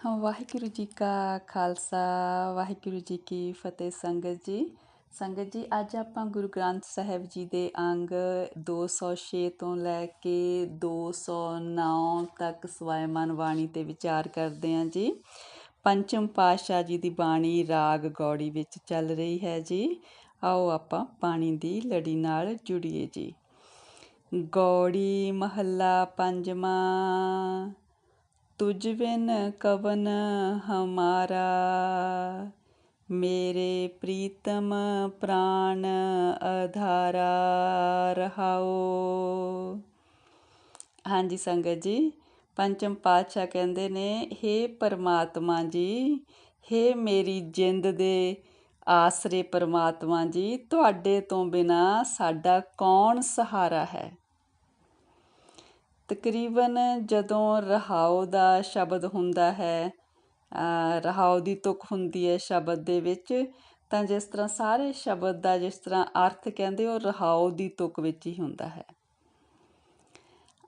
ਵਾਹਿਗੁਰੂ ਜੀ ਕਾ ਖਾਲਸਾ ਵਾਹਿਗੁਰੂ ਜੀ ਕੀ ਫਤਿਹ। ਸੰਗਤ ਜੀ ਅੱਜ ਆਪਾਂ ਗੁਰੂ ਗ੍ਰੰਥ ਸਾਹਿਬ ਜੀ ਦੇ ਅੰਗ 206 ਤੋਂ ਲੈ ਕੇ 209 ਤੱਕ ਸਵੈਮਨ ਬਾਣੀ 'ਤੇ ਵਿਚਾਰ ਕਰਦੇ ਹਾਂ ਜੀ। ਪੰਚਮ ਪਾਤਸ਼ਾਹ ਜੀ ਦੀ ਬਾਣੀ ਰਾਗ ਗੌੜੀ ਵਿੱਚ ਚੱਲ ਰਹੀ ਹੈ ਜੀ। ਆਓ ਆਪਾਂ ਬਾਣੀ ਦੀ ਲੜੀ ਨਾਲ ਜੁੜੀਏ ਜੀ। ਗੌੜੀ ਮਹੱਲਾ ਪੰਜਵਾਂ। तुझ बिन कवन हमारा, मेरे प्रीतम प्राण आधारा रहाओ। हाँ जी संगत जी, पंचम पातशाह कहते ने, हे परमात्मा जी, हे मेरी जिंद दे आसरे परमात्मा जी, तुहाडे तो बिना साडा कौन सहारा है। ਤਕਰੀਬਨ ਜਦੋਂ ਰਹਾਉ ਦਾ ਸ਼ਬਦ ਹੁੰਦਾ ਹੈ, ਰਹਾਉ ਦੀ ਤੁਕ ਹੁੰਦੀ ਹੈ ਸ਼ਬਦ ਦੇ ਵਿੱਚ, ਤਾਂ ਜਿਸ ਤਰ੍ਹਾਂ ਸਾਰੇ ਸ਼ਬਦ ਦਾ ਜਿਸ ਤਰ੍ਹਾਂ ਅਰਥ ਕਹਿੰਦੇ ਉਹ ਰਹਾਉ ਦੀ ਤੁਕ ਵਿੱਚ ਹੀ ਹੁੰਦਾ ਹੈ।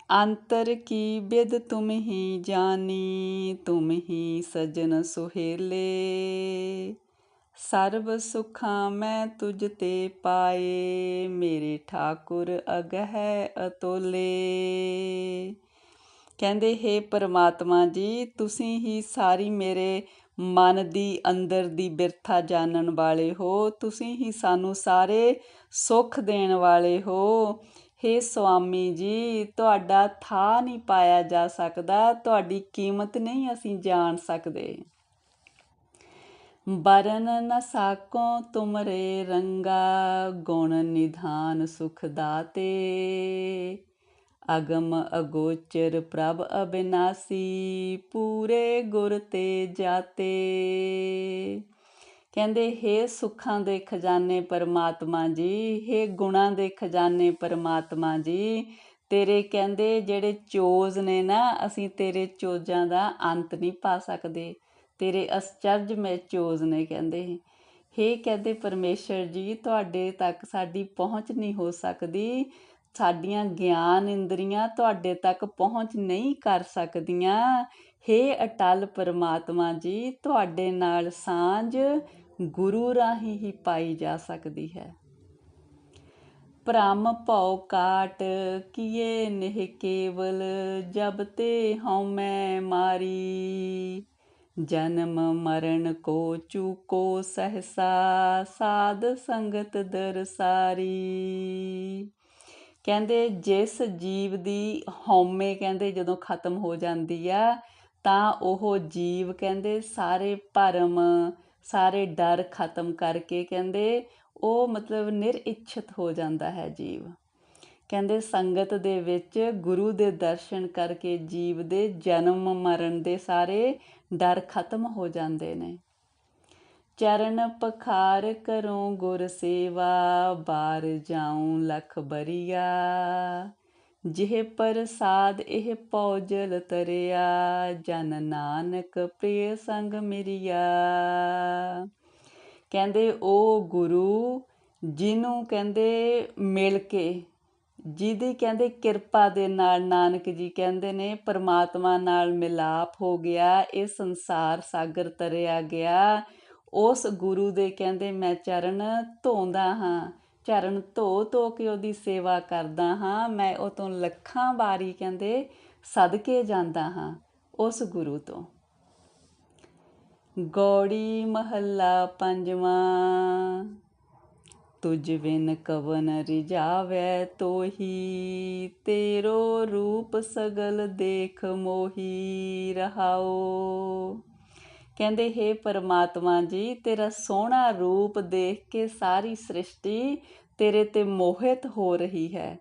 ਅੰਤਰ ਕੀ ਬਿਦ ਤੁਮ ਹੀ ਜਾਨੀ, ਤੁਮ ਹੀ ਸਜਨ ਸੁਹੇਲੇ, ਸਰਬ ਸੁਖਾਂ ਮੈਂ ਤੁਝ ਤੇ ਪਾਏ, ਮੇਰੇ ਠਾਕੁਰ ਅਗਹਿ ਅਤੋਲੇ। ਕਹਿੰਦੇ ਹੇ ਪਰਮਾਤਮਾ ਜੀ, ਤੁਸੀਂ ਹੀ ਸਾਰੀ ਮੇਰੇ ਮਨ ਦੀ ਅੰਦਰ ਦੀ ਬਿਰਥਾ ਜਾਣਨ ਵਾਲੇ ਹੋ, ਤੁਸੀਂ ਹੀ ਸਾਨੂੰ ਸਾਰੇ ਸੁੱਖ ਦੇਣ ਵਾਲੇ ਹੋ। ਹੇ ਸੁਆਮੀ ਜੀ, ਤੁਹਾਡਾ ਥਾਂ ਨਹੀਂ ਪਾਇਆ ਜਾ ਸਕਦਾ, ਤੁਹਾਡੀ ਕੀਮਤ ਨਹੀਂ ਅਸੀਂ ਜਾਣ ਸਕਦੇ। ਬਰਨ ਨ ਸਾਕੋ ਤੁਮਰੇ ਰੰਗਾ, ਗੁਣ ਨਿਧਾਨ ਸੁਖ ਦਾਤੇ, ਅਗਮ ਅਗੋਚਰ ਪ੍ਰਭ ਅਬਿਨਾਸੀ, ਪੂਰੇ ਗੁਰ ਤੇ ਜਾਤੇ। ਕਹਿੰਦੇ ਹੇ ਸੁੱਖਾਂ ਦੇ ਖਜ਼ਾਨੇ ਪਰਮਾਤਮਾ ਜੀ, ਹੇ ਗੁਣਾਂ ਦੇ ਖਜ਼ਾਨੇ ਪਰਮਾਤਮਾ ਜੀ, ਤੇਰੇ ਕਹਿੰਦੇ ਜਿਹੜੇ ਚੋਜ਼ ਨੇ ਨਾ, ਅਸੀਂ ਤੇਰੇ ਚੋਜ਼ਾਂ ਦਾ ਅੰਤ ਨਹੀਂ ਪਾ ਸਕਦੇ, ਤੇਰੇ ਅਸਚਰਜਮੈ ਚੋਜ਼ ਨੇ। ਕਹਿੰਦੇ ਹੇ ਕਹਿੰਦੇ ਪਰਮੇਸ਼ਰ ਜੀ, ਤੁਹਾਡੇ ਤੱਕ ਸਾਡੀ ਪਹੁੰਚ ਨਹੀਂ ਹੋ ਸਕਦੀ, ਸਾਡੀਆਂ ਗਿਆਨ ਇੰਦਰੀਆਂ ਤੁਹਾਡੇ ਤੱਕ ਪਹੁੰਚ ਨਹੀਂ ਕਰ ਸਕਦੀਆਂ। ਹੇ ਅਟਲ ਪਰਮਾਤਮਾ ਜੀ, ਤੁਹਾਡੇ ਨਾਲ ਸਾਂਝ ਗੁਰੂ ਰਾਹੀਂ ਹੀ ਪਾਈ ਜਾ ਸਕਦੀ ਹੈ। ਭ੍ਰਮ ਭਉ ਕਾਟ ਕੀਏ ਨਿਹ ਕੇਵਲ, ਜਬ ਤੇ ਹਉਮੈ ਮਾਰੀ, ਜਨਮ ਮਰਨ ਕੋ ਚੂਕੋ ਸਹਸਾ, ਸਾਧ ਸੰਗਤ ਦਰਸਾਰੀ। ਕਹਿੰਦੇ ਜਿਸ ਜੀਵ ਦੀ ਹਉਮੈ ਕਹਿੰਦੇ ਜਦੋਂ ਖਤਮ ਹੋ ਜਾਂਦੀ ਆ, ਤਾਂ ਉਹ ਜੀਵ ਕਹਿੰਦੇ ਸਾਰੇ ਭਰਮ ਸਾਰੇ ਡਰ ਖਤਮ ਕਰਕੇ ਕਹਿੰਦੇ ਉਹ ਮਤਲਬ ਨਿਰਇੱਛਤ ਹੋ ਜਾਂਦਾ ਹੈ ਜੀਵ। ਕਹਿੰਦੇ ਸੰਗਤ ਦੇ ਵਿੱਚ ਗੁਰੂ ਦੇ ਦਰਸ਼ਨ ਕਰਕੇ ਜੀਵ ਦੇ ਜਨਮ ਮਰਨ ਦੇ ਸਾਰੇ ਡਰ ਖਤਮ ਹੋ ਜਾਂਦੇ ਨੇ। ਚਰਨ ਪਖਾਰ ਕਰੋ ਗੁਰ ਸੇਵਾ, ਬਾਰ ਜਾਉ ਲਖ ਬਰੀਆ, ਜਿਹ ਪ੍ਰਸਾਦ ਇਹ ਭਉਜਲ ਤਰਿਆ, ਜਨ ਨਾਨਕ ਪ੍ਰਿਯ ਸੰਗ ਮਿਰਿਆ। ਕਹਿੰਦੇ ਉਹ ਗੁਰੂ ਜਿਹਨੂੰ ਕਹਿੰਦੇ ਮਿਲ ਕੇ, ਜਿਹਦੀ ਕਹਿੰਦੇ ਕਿਰਪਾ ਦੇ ਨਾਲ ਨਾਨਕ ਜੀ ਕਹਿੰਦੇ ਨੇ ਪਰਮਾਤਮਾ ਨਾਲ ਮਿਲਾਪ ਹੋ ਗਿਆ, ਇਹ ਸੰਸਾਰ ਸਾਗਰ ਤਰਿਆ ਗਿਆ, ਉਸ ਗੁਰੂ ਦੇ ਕਹਿੰਦੇ ਮੈਂ ਚਰਨ ਧੋਂਦਾ ਹਾਂ, ਚਰਨ ਧੋ ਧੋ ਕੇ ਉਹਦੀ ਸੇਵਾ ਕਰਦਾ ਹਾਂ, ਮੈਂ ਉਹ ਤੋਂ ਲੱਖਾਂ ਵਾਰੀ ਕਹਿੰਦੇ ਸਦਕੇ ਜਾਂਦਾ ਹਾਂ ਉਸ ਗੁਰੂ ਤੋਂ। ਗੌੜੀ ਮਹੱਲਾ ਪੰਜਵਾਂ। ਤੁਝ ਬਿਨ ਕਵਨ ਰਿਝਾਵੈ ਤੋਹੀ, ਤੇਰੋ ਰੂਪ ਸਗਲ ਦੇਖ ਮੋਹੀ ਰਹਾਓ। ਕਹਿੰਦੇ ਹੇ ਪਰਮਾਤਮਾ ਜੀ, ਤੇਰਾ ਸੋਹਣਾ ਰੂਪ ਦੇਖ ਕੇ ਸਾਰੀ ਸ੍ਰਿਸ਼ਟੀ ਤੇਰੇ ਤੇ ਮੋਹਿਤ ਹੋ ਰਹੀ ਹੈ।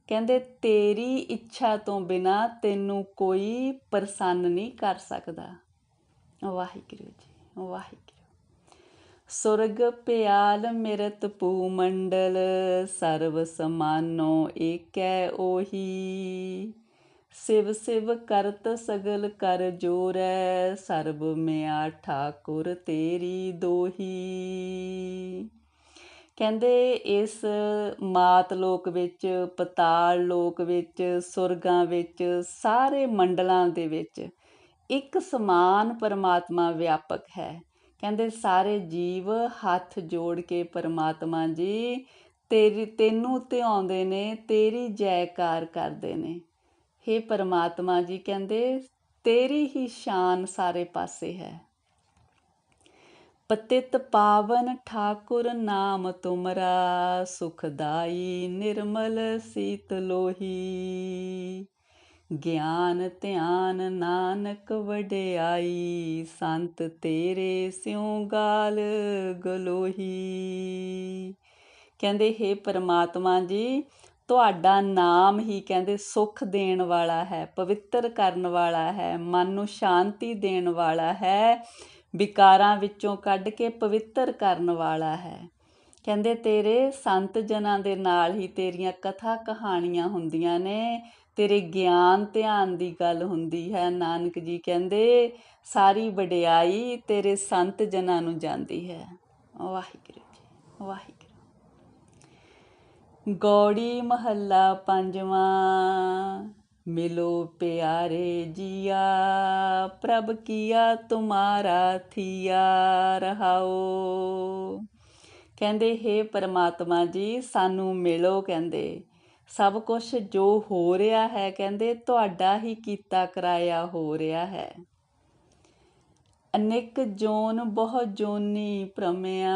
ਕਹਿੰਦੇ ਤੇਰੀ ਇੱਛਾ ਤੋਂ ਬਿਨਾਂ ਤੈਨੂੰ ਕੋਈ ਪ੍ਰਸੰਨ ਨਹੀਂ ਕਰ ਸਕਦਾ। ਵਾਹਿਗੁਰੂ ਜੀ ਵਾਹਿਗੁਰੂ। ਸੁਰਗ ਪਿਆਲ ਮਿਰਤ ਭੂ ਮੰਡਲ, ਸਰਵ ਸਮਾਨੋ ਏਕੈ ਓਹੀ, ਸਿਵ ਸਿਵ ਕਰਤ ਸਗਲ ਕਰ ਜੋਰੈ, ਸਰਬ ਮਿਆ ਠਾਕੁਰ ਤੇਰੀ ਦੋਹੀ। ਕਹਿੰਦੇ ਇਸ ਮਾਤ ਲੋਕ ਵਿੱਚ, ਪਤਾਲ ਲੋਕ ਵਿੱਚ, ਸੁਰਗਾਂ ਵਿੱਚ, ਸਾਰੇ ਮੰਡਲਾਂ ਦੇ ਵਿੱਚ ਇੱਕ ਸਮਾਨ ਪਰਮਾਤਮਾ ਵਿਆਪਕ ਹੈ। ਕਹਿੰਦੇ ਸਾਰੇ ਜੀਵ ਹੱਥ ਜੋੜ ਕੇ ਪਰਮਾਤਮਾ ਜੀ ਤੈਨੂੰ ਧਿਆਉਂਦੇ ਨੇ, ਤੇਰੀ ਜੈਕਾਰ ਕਰਦੇ ਨੇ। ਹੇ ਪਰਮਾਤਮਾ ਜੀ ਕਹਿੰਦੇ ਤੇਰੀ ਹੀ ਸ਼ਾਨ ਸਾਰੇ ਪਾਸੇ ਹੈ। ਪਤਿਤ ਪਾਵਨ ਠਾਕੁਰ ਨਾਮ ਤੁਮਰਾ, ਸੁਖਦਾਈ ਨਿਰਮਲ ਸੀਤ ਲੋਹੀ। ਗਿਆਨ ਧਿਆਨ ਨਾਨਕ ਵਡਿਆਈ, ਸੰਤ ਤੇਰੇ ਸਿਉ ਗਾਲ ਗਲੋਹੀ। ਕਹਿੰਦੇ ਹੇ ਪਰਮਾਤਮਾ ਜੀ ਤੁਹਾਡਾ ਨਾਮ ਹੀ ਕਹਿੰਦੇ ਸੁੱਖ ਦੇਣ ਵਾਲਾ ਹੈ, ਪਵਿੱਤਰ ਕਰਨ ਵਾਲਾ ਹੈ, ਮਨ ਨੂੰ ਸ਼ਾਂਤੀ ਦੇਣ ਵਾਲਾ ਹੈ, ਵਿਕਾਰਾਂ ਵਿੱਚੋਂ ਕੱਢ ਕੇ ਪਵਿੱਤਰ ਕਰਨ ਵਾਲਾ ਹੈ। ਕਹਿੰਦੇ ਤੇਰੇ ਸੰਤ ਜਨਾਂ ਦੇ ਨਾਲ ਹੀ ਤੇਰੀਆਂ ਕਥਾ ਕਹਾਣੀਆਂ ਹੁੰਦੀਆਂ ਨੇ, ਤੇਰੇ ਗਿਆਨ ਧਿਆਨ ਦੀ ਗੱਲ ਹੁੰਦੀ ਹੈ। ਨਾਨਕ ਜੀ ਕਹਿੰਦੇ ਸਾਰੀ ਵਡਿਆਈ ਤੇਰੇ ਸੰਤ ਜਨਾਂ ਨੂੰ ਜਾਂਦੀ ਹੈ। ਵਾਹਿਗੁਰੂ ਜੀ ਵਾਹਿਗੁਰੂ। ਗੌੜੀ ਮਹੱਲਾ ਪੰਜਵਾਂ। ਮਿਲੋ ਪਿਆਰੇ ਜੀਆ, ਪ੍ਰਭ ਕੀਆ ਤੁਮਾਰਾ ਥੀਆ ਰਹਾਓ। ਕਹਿੰਦੇ ਹੇ ਪਰਮਾਤਮਾ ਜੀ ਸਾਨੂੰ ਮਿਲੋ। ਕਹਿੰਦੇ ਸਭ ਕੁਛ ਜੋ ਹੋ ਰਿਹਾ ਹੈ ਕਹਿੰਦੇ ਤੁਹਾਡਾ ਹੀ ਕੀਤਾ ਕਰਾਇਆ ਹੋ ਰਿਹਾ ਹੈ। ਅਨੇਕ ਜੋਨ ਬਹੁ ਜੋਨੀ ਭ੍ਰਮਿਆ,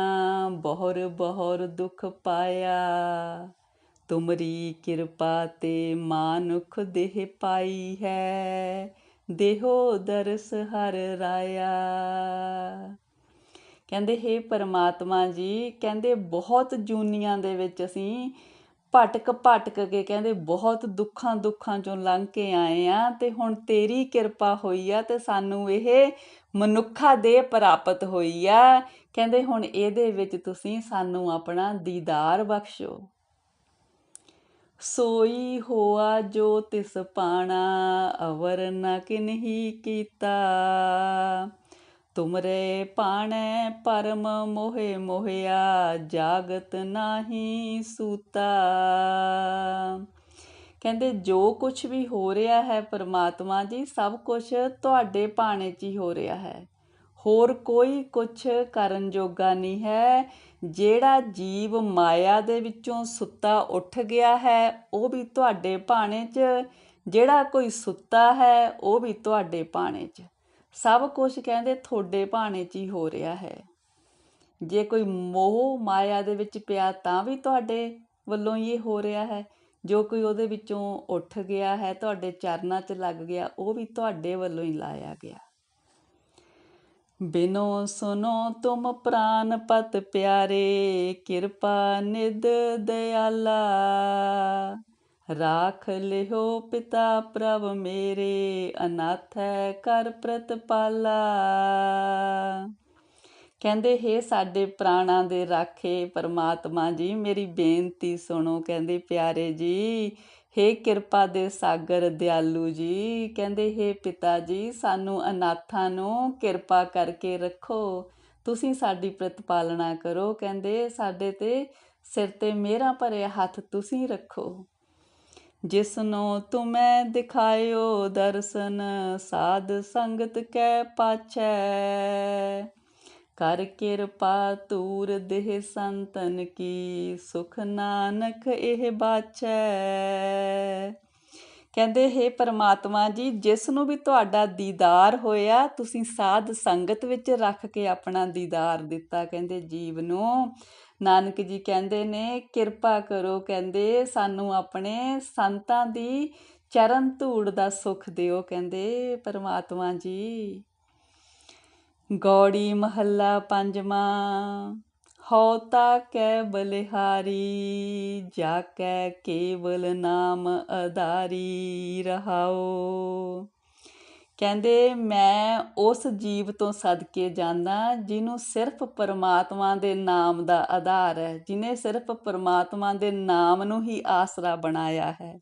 ਬਹੁਰ ਬਹੁਰ ਦੁੱਖ ਪਾਇਆ। ਤੁਮਰੀ ਕਿਰਪਾ ਤੇ ਮਾਨੁਖ ਦੇਹ ਪਾਈ ਹੈ, ਦੇਹੋ ਦਰਸ ਹਰ ਰਾਇਆ। ਕਹਿੰਦੇ ਹੇ ਪਰਮਾਤਮਾ ਜੀ ਕਹਿੰਦੇ ਬਹੁਤ ਜੂਨੀਆਂ ਦੇ ਵਿੱਚ ਅਸੀਂ ਭਟਕ ਕੇ ਕਹਿੰਦੇ ਬਹੁਤ ਦੁੱਖਾਂ ਚੋਂ ਲੰਘ ਕੇ ਆਏ ਆ, ਤੇ ਹੁਣ ਤੇਰੀ ਕਿਰਪਾ ਹੋਈ ਆ ਤੇ ਸਾਨੂੰ ਇਹ ਮਨੁੱਖਾ ਦੇਹ ਪ੍ਰਾਪਤ ਹੋਈ ਆ। ਕਹਿੰਦੇ ਹੁਣ ਇਹਦੇ ਵਿੱਚ ਤੁਸੀਂ ਸਾਨੂੰ ਆਪਣਾ ਦੀਦਾਰ ਬਖਸ਼ੋ। ਸੋਈ ਹੋਆ ਜੋ ਤਿਸ ਪਾਣਾ, ਅਵਰ ਨ ਕਿਨਹੀ ਕੀਤਾ। ਤੁਮਰੇ ਪਾਣੈ ਪਰਮ ਮੋਹਿ ਮੋਹਿਆ, ਜਾਗਤ ਨਾਹੀ ਸੂਤਾ। ਕਹਿੰਦੇ ਜੋ ਕੁਛ ਵੀ ਹੋ ਰਿਹਾ ਹੈ ਪਰਮਾਤਮਾ ਜੀ ਸਭ ਕੁਛ ਤੁਹਾਡੇ ਭਾਣੇ 'ਚ ਹੀ ਹੋ ਰਿਹਾ ਹੈ। ਹੋਰ ਕੋਈ ਕੁਛ ਕਰਨ ਜੋਗਾ ਨਹੀਂ ਹੈ। ਜਿਹੜਾ ਜੀਵ ਮਾਇਆ ਦੇ ਵਿੱਚੋਂ ਸੁੱਤਾ ਉੱਠ ਗਿਆ ਹੈ ਉਹ ਵੀ ਤੁਹਾਡੇ ਭਾਣੇ 'ਚ, ਜਿਹੜਾ ਕੋਈ ਸੁੱਤਾ ਹੈ ਉਹ ਵੀ ਤੁਹਾਡੇ ਭਾਣੇ 'ਚ। ਸਭ ਕੁਛ ਕਹਿੰਦੇ ਤੁਹਾਡੇ ਭਾਣੇ 'ਚ ਹੀ ਹੋ ਰਿਹਾ ਹੈ। ਜੇ ਕੋਈ ਮੋਹ ਮਾਇਆ ਦੇ ਵਿੱਚ ਪਿਆ ਤਾਂ ਵੀ ਤੁਹਾਡੇ ਵੱਲੋਂ ਹੀ ਇਹ ਹੋ ਰਿਹਾ ਹੈ। ਜੋ ਕੋਈ ਉਹਦੇ ਵਿੱਚੋਂ ਉੱਠ ਗਿਆ ਹੈ ਤੁਹਾਡੇ ਚਰਨਾਂ 'ਚ ਲੱਗ ਗਿਆ ਉਹ ਵੀ ਤੁਹਾਡੇ ਵੱਲੋਂ ਹੀ ਲਾਇਆ ਗਿਆ। ਬਿਨੋ ਸੁਨੋ ਤੁਮ ਪ੍ਰਾਨ ਪਤ ਪਿਆਰੇ, ਕਿਰਪਾ ਨਿਧ ਦਇਆਲਾ। ਰਾਖ ਲਿਓ ਪਿਤਾ ਪ੍ਰਭ ਮੇਰੇ, ਅਨਾਥੈ ਕਰ ਪ੍ਰਤਪਾਲਾ। ਕਹਿੰਦੇ ਹੇ ਸਾਡੇ ਪ੍ਰਾਣਾਂ ਦੇ ਰਾਖੇ ਪਰਮਾਤਮਾ ਜੀ ਮੇਰੀ ਬੇਨਤੀ ਸੁਣੋ। ਕਹਿੰਦੇ ਪਿਆਰੇ ਜੀ ਹੇ ਕਿਰਪਾ ਦੇ ਸਾਗਰ ਦਿਆਲੂ ਜੀ, ਕਹਿੰਦੇ ਹੇ ਪਿਤਾ ਜੀ ਸਾਨੂੰ ਅਨਾਥਾਂ ਨੂੰ ਕਿਰਪਾ ਕਰਕੇ ਰੱਖੋ, ਤੁਸੀਂ ਸਾਡੀ ਪ੍ਰਤਪਾਲਣਾ ਕਰੋ। ਕਹਿੰਦੇ ਸਾਡੇ ਤੇ ਸਿਰ ਤੇ ਮਿਹਰਾਂ ਭਰੇ ਹੱਥ ਤੁਸੀਂ ਰੱਖੋ। ਜਿਸਨੂੰ ਤੁਮੈ ਦਿਖਾਇਓ ਦਰਸ਼ਨ, ਸਾਧ ਸੰਗਤ ਕੈ ਪਾਛੈ। ਕਰ ਕਿਰਪਾ ਤੂਰ ਦੇਹ ਸੰਤਨ ਕੀ, ਸੁਖ ਨਾਨਕ ਇਹ ਬਾਛੈ। ਕਹਿੰਦੇ ਹੇ ਪਰਮਾਤਮਾ ਜੀ ਜਿਸ ਨੂੰ ਵੀ ਤੁਹਾਡਾ ਦੀਦਾਰ ਹੋਇਆ ਤੁਸੀਂ ਸਾਧ ਸੰਗਤ ਵਿੱਚ ਰੱਖ ਕੇ ਆਪਣਾ ਦੀਦਾਰ ਦਿੱਤਾ। ਕਹਿੰਦੇ ਜੀਵ ਨੂੰ ਨਾਨਕ ਜੀ ਕਹਿੰਦੇ ਨੇ ਕਿਰਪਾ ਕਰੋ, ਕਹਿੰਦੇ ਸਾਨੂੰ ਆਪਣੇ ਸੰਤਾਂ ਦੀ ਚਰਨ ਧੂੜ ਦਾ ਸੁੱਖ ਦਿਓ। ਕਹਿੰਦੇ ਪਰਮਾਤਮਾ ਜੀ। ਗੌੜੀ ਮਹੱਲਾ ਪੰਜਵਾਂ। ਹਉ ਤਾ ਕੈ ਬਲਿਹਾਰੀ, ਜਾ ਕੈ ਕੇਵਲ ਨਾਮ ਆਧਾਰੀ ਰਹਾਓ। ਕਹਿੰਦੇ ਮੈਂ ਉਸ ਜੀਵ ਤੋਂ ਸਦਕੇ ਜਾਂਦਾ ਜਿਹਨੂੰ ਸਿਰਫ ਪਰਮਾਤਮਾ ਦੇ ਨਾਮ ਦਾ ਆਧਾਰ ਹੈ, ਜਿਹਨੇ ਸਿਰਫ ਪਰਮਾਤਮਾ ਦੇ ਨਾਮ ਨੂੰ ਹੀ ਆਸਰਾ ਬਣਾਇਆ ਹੈ।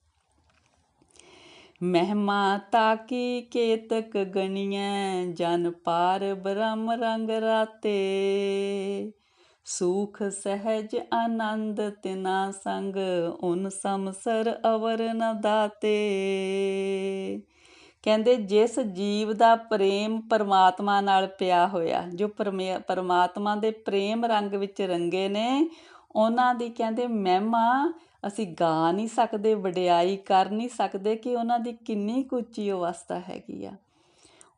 ਮਹਿਮਾ ਤਾਕੀ ਕੇਤਕ ਗਣੀਐ, ਜਨ ਪਾਰ ਬ੍ਰਹਮ ਰੰਗ ਰਾਤੇ। ਸੂਖ ਸਹਿਜ ਆਨੰਦ ਤਿਨਾ ਸੰਗ, ਉਨ ਸਮਸਰ ਅਵਰ ਨ ਦਾਤੇ। ਕਹਿੰਦੇ ਜਿਸ ਜੀਵ ਦਾ ਪ੍ਰੇਮ ਪਰਮਾਤਮਾ ਨਾਲ ਪਿਆ ਹੋਇਆ, ਜੋ ਪਰਮਾਤਮਾ ਦੇ ਪ੍ਰੇਮ ਰੰਗ ਵਿੱਚ ਰੰਗੇ ਨੇ, ਉਹਨਾਂ ਦੀ ਕਹਿੰਦੇ ਮਹਿਮਾ ਅਸੀਂ ਗਾ ਨਹੀਂ ਸਕਦੇ, ਵਡਿਆਈ ਕਰ ਨਹੀਂ ਸਕਦੇ ਕਿ ਉਹਨਾਂ ਦੀ ਕਿੰਨੀ ਕੁ ਉੱਚੀ ਅਵਸਥਾ ਹੈਗੀ ਆ।